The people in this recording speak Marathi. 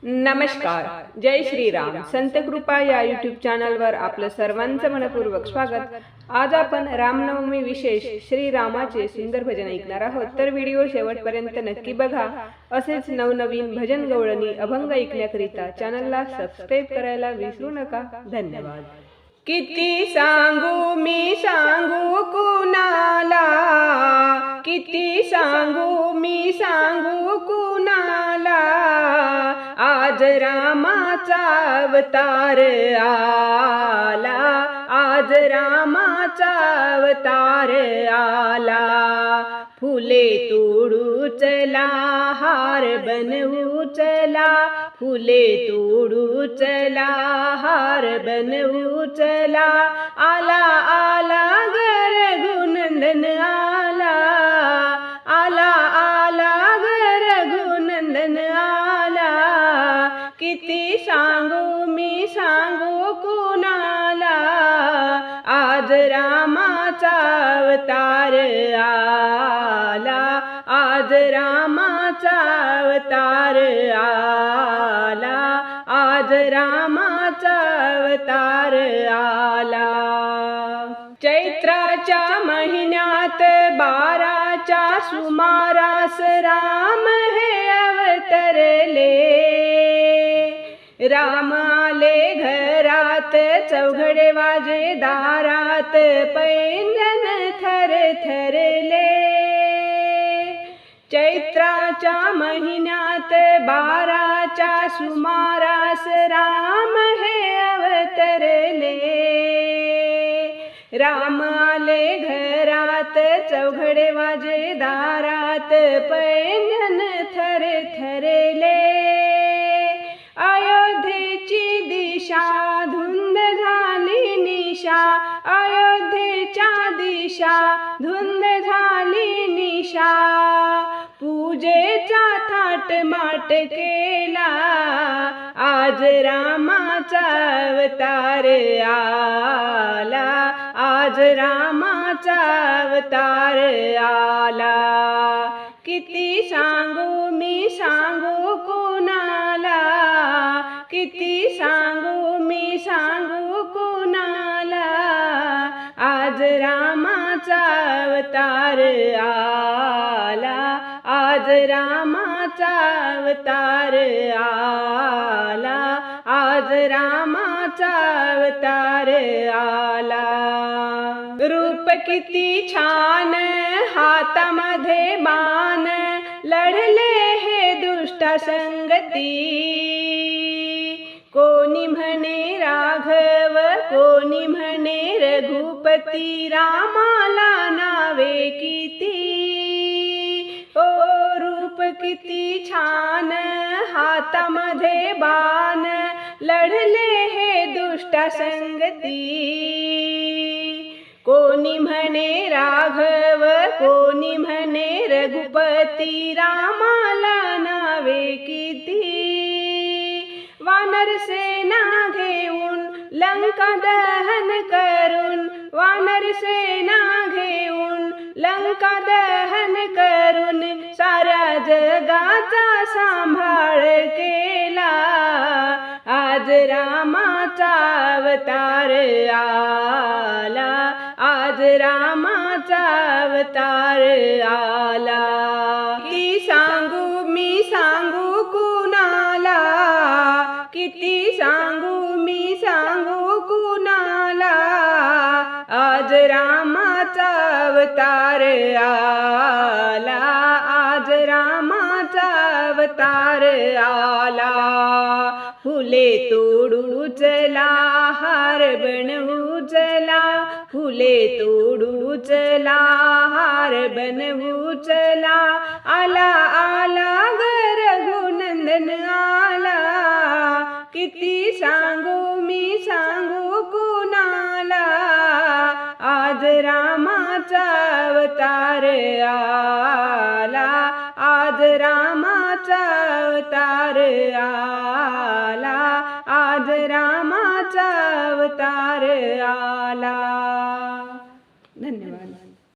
नमस्कार. जय श्रीराम. संत कृपा या यूट्यूब चॅनलवर आपलं सर्वांचं मनपूर्वक स्वागत. आज आपण रामनवमी विशेष श्रीरामाचे सुंदर भजन ऐकणार आहोत, तर व्हिडिओ शेवटपर्यंत नक्की बघा. असेच नवनवीन भजन गवळणी अभंग ऐकण्याकरिता चॅनलला सबस्क्राईब करायला विसरू नका. धन्यवाद. किती सांगू मी सांगू कुणाला, किती सांगू मी सांगू कुणाला, आज रामाचा अवतार आला, आज रामाचा अवतार आला. फुले तोडू चला, हार बनवू चला, फुले तोडू चला, हार बनवू चला. आला आला रघुनंदन आला, आला आला रघुनंदन आला. किती सांगू मी सांगू कुणाला, आज रामाचा अवतार आला, आज रामाचा अवतार आला, आज रामाचा अवतार आला. चैत्राच्या महिन्यात 12च्या सुमारास राम हे अवतरले. राम आले घरात, चौघडे वाजे दारात, पैंजण थर थरले. चैत्राच्या महिन्यात 12च्या सुमारास राम हे अवतरले. राम आले घरात, चौघडे वाजे दारात, पैंजण थर थरले. अयोध्येची दिशा धुंद झाली निशा, अयोध्येच्या दिशा धुंद झाली निशा. पूजेचा थाट माट केला, आज रामाचा अवतार आला, आज रामाचा अवतार आला. किती सांगू मी सांगू कुणाला, किती सांगू मी सांगू कुणाला, आज रामाचा अवतार आला, आज रामाचा अवतार आला, आज रामाचा अवतार आला. रूप किती छान, हातामध्ये बाण, लढले हे दुष्ट संगती. कोणी म्हणे राघव, कोणी म्हणे रघुपती, रामाला नावे किती. ओ रूप किती छान, हातामध्ये बाण, लढले हे दुष्ट संगती. कोणी म्हणे राघव, कोणी म्हणे रघुपती, रामाला नावे किती. वानर सेना घेऊन लंका दहन करून, वानर सेना घेऊन लंका दहन करून, साऱ्या जगाचा सांभाळ केला, आज रामाचा अवतार आला, आज रामाचा अवतार आला. किती सांगू मी सांगू कुणाला, किती सांगू मी सांगू कुणाला, आज रामाचा अवतार आला, आज रामाचा अवतार आला. फुले तोडू चला, हार बनवू चला, फुले तोडू चला, हार बनवू चला. आला आला रघुनंदन आला, किती सांगू मी सांगू कुणाला, आज रामाचा अवतार आला, आज रामाचा अवतार आला, आज रामाचा अवतार आला.